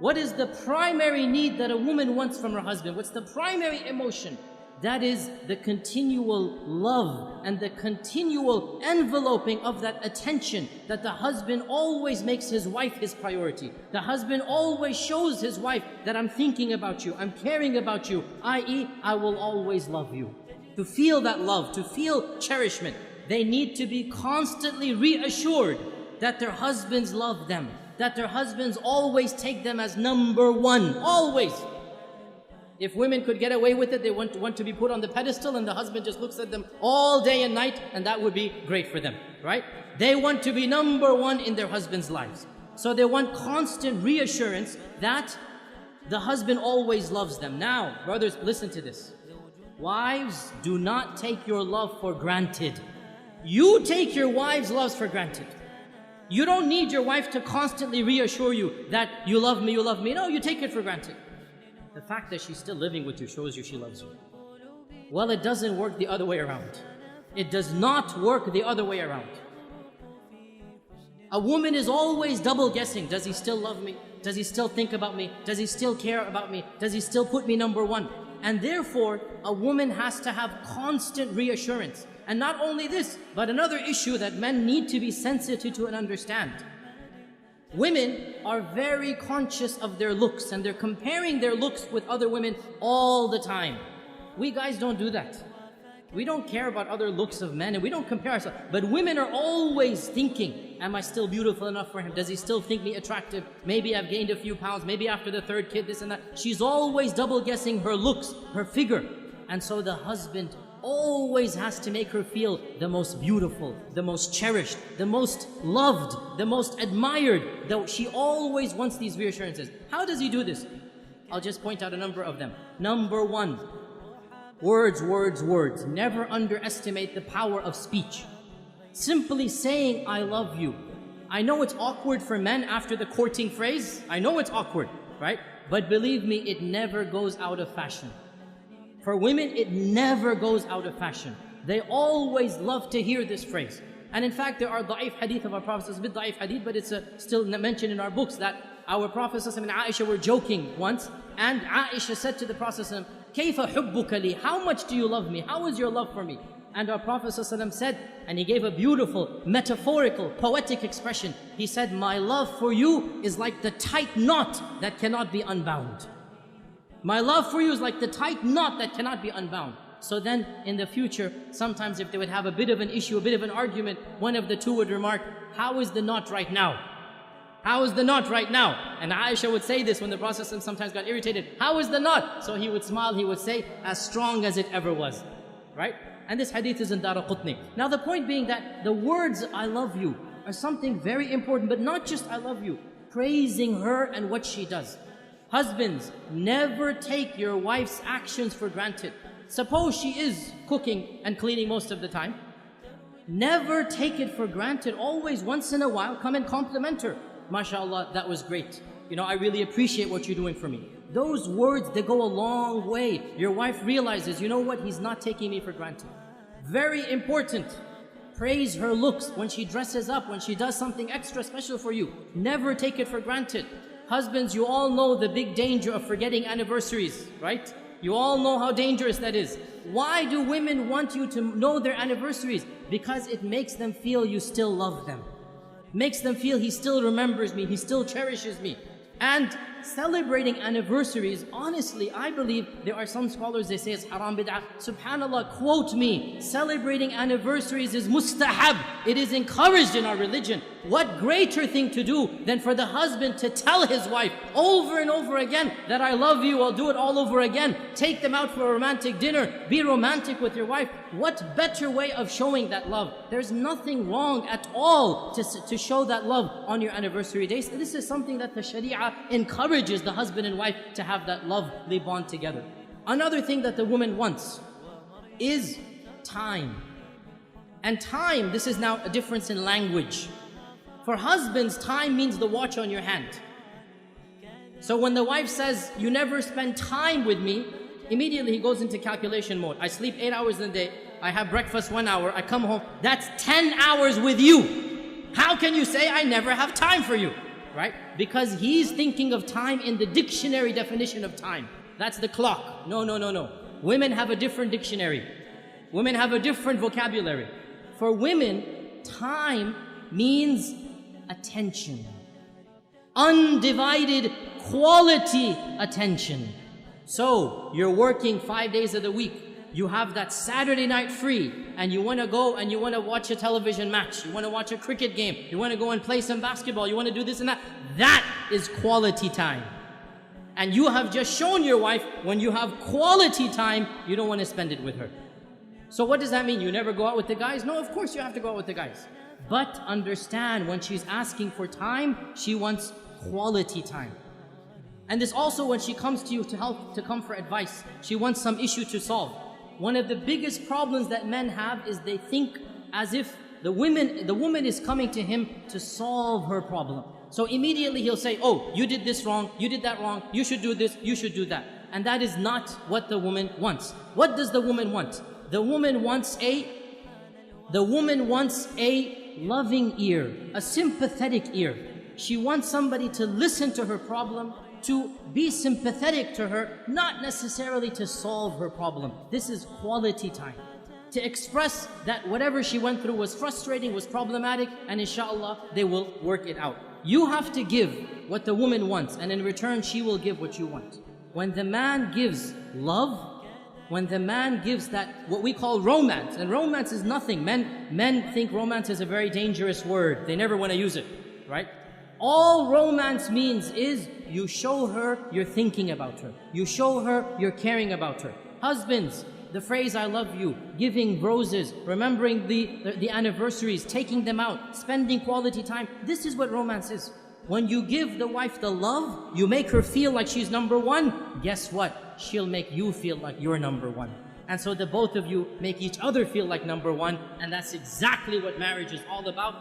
What is the primary need that a woman wants from her husband? What's the primary emotion? That is the continual love and the continual enveloping of that attention, that the husband always makes his wife his priority. The husband always shows his wife that I'm thinking about you, I'm caring about you, i.e., I will always love you. To feel that love, to feel cherishment, they need to be constantly reassured that their husbands love them, that their husbands always take them as number one, always. If women could get away with it, they want to be put on the pedestal and the husband just looks at them all day and night, and that would be great for them, right? They want to be number one in their husband's lives. So they want constant reassurance that the husband always loves them. Now, brothers, listen to this. Wives, do not take your love for granted. You take your wife's love for granted. You don't need your wife to constantly reassure you that you love me, you love me. No, you take it for granted. The fact that she's still living with you shows you she loves you. Well, it doesn't work the other way around. It does not work the other way around. A woman is always double guessing. Does he still love me? Does he still think about me? Does he still care about me? Does he still put me number one? And therefore, a woman has to have constant reassurance. And not only this, but another issue that men need to be sensitive to and understand. Women are very conscious of their looks, and they're comparing their looks with other women all the time. We guys don't do that. We don't care about other looks of men, and we don't compare ourselves. But women are always thinking, am I still beautiful enough for him? Does he still think me attractive? Maybe I've gained a few pounds, maybe after the third kid, this and that. She's always double guessing her looks, her figure. And so the husband always has to make her feel the most beautiful, the most cherished, the most loved, the most admired. Though she always wants these reassurances. How does he do this? I'll just point out a number of them. Number one, words, words, words. Never underestimate the power of speech. Simply saying, I love you. I know it's awkward for men after the courting phrase. I know it's awkward, right? But believe me, it never goes out of fashion. For women, it never goes out of fashion. They always love to hear this phrase. And in fact, there are da'if hadith of our Prophet, it's a bit da'if hadith, but it's still mentioned in our books that our Prophet and Aisha were joking once, and Aisha said to the Prophet, كَيْفَ حُبُّكَ لِي? How much do you love me? How is your love for me? And our Prophet said, and he gave a beautiful, metaphorical, poetic expression. He said, my love for you is like the tight knot that cannot be unbound. My love for you is like the tight knot that cannot be unbound. So then, in the future, sometimes if they would have a bit of an issue, a bit of an argument, one of the two would remark, how is the knot right now? How is the knot right now? And Aisha would say this when the Prophet sometimes got irritated. How is the knot? So he would smile, he would say, as strong as it ever was. Right? And this hadith is in Daraqutni. Now the point being that the words, I love you, are something very important, but not just I love you. Praising her and what she does. Husbands, never take your wife's actions for granted. Suppose she is cooking and cleaning most of the time. Never take it for granted. Always, once in a while, come and compliment her. MashaAllah, that was great. You know, I really appreciate what you're doing for me. Those words, they go a long way. Your wife realizes, you know what, he's not taking me for granted. Very important. Praise her looks when she dresses up, when she does something extra special for you. Never take it for granted. Husbands, you all know the big danger of forgetting anniversaries, right? You all know how dangerous that is. Why do women want you to know their anniversaries? Because it makes them feel you still love them. Makes them feel he still remembers me, he still cherishes me. And celebrating anniversaries, honestly, I believe there are some scholars, they say it's haram bid'ah. Subhanallah, quote me, celebrating anniversaries is mustahab. It is encouraged in our religion. What greater thing to do than for the husband to tell his wife over and over again that I love you, I'll do it all over again. Take them out for a romantic dinner. Be romantic with your wife. What better way of showing that love? There's nothing wrong at all to show that love on your anniversary days. This is something that the Sharia encourages the husband and wife to have that lovely bond together. Another thing that the woman wants is time. And time, this is now a difference in language. For husbands, time means the watch on your hand. So when the wife says, you never spend time with me, immediately he goes into calculation mode. I sleep 8 hours in the day, I have breakfast 1 hour, I come home, that's 10 hours with you. How can you say I never have time for you? right? Because he's thinking of time in the dictionary definition of time. That's the clock. No, no, no, no. Women have a different dictionary. Women have a different vocabulary. For women, time means attention. Undivided quality attention. So, you're working 5 days of the week. You have that Saturday night free, and you want to go and you want to watch a television match. You want to watch a cricket game. You want to go and play some basketball. You want to do this and that. That is quality time. And you have just shown your wife, when you have quality time, you don't want to spend it with her. So what does that mean? You never go out with the guys? No, of course you have to go out with the guys. But understand, when she's asking for time, she wants quality time. And this also, when she comes to you to help, to come for advice, she wants some issue to solve. One of the biggest problems that men have is they think as if the woman is coming to him to solve her problem. So immediately he'll say, oh, you did this wrong, you did that wrong, you should do this, you should do that. And that is not what the woman wants. What does the woman want? The woman wants a loving ear, a sympathetic ear. She wants somebody to listen to her problem, to be sympathetic to her, not necessarily to solve her problem. This is quality time. To express that whatever she went through was frustrating, was problematic, and inshallah, they will work it out. You have to give what the woman wants, and in return, she will give what you want. When the man gives love, when the man gives that, what we call romance, and romance is nothing. Men think romance is a very dangerous word. They never want to use it, right? All romance means is you show her you're thinking about her. You show her you're caring about her. Husbands, the phrase I love you, giving roses, remembering the anniversaries, taking them out, spending quality time. This is what romance is. When you give the wife the love, you make her feel like she's number one. Guess what? She'll make you feel like you're number one. And so the both of you make each other feel like number one. And that's exactly what marriage is all about.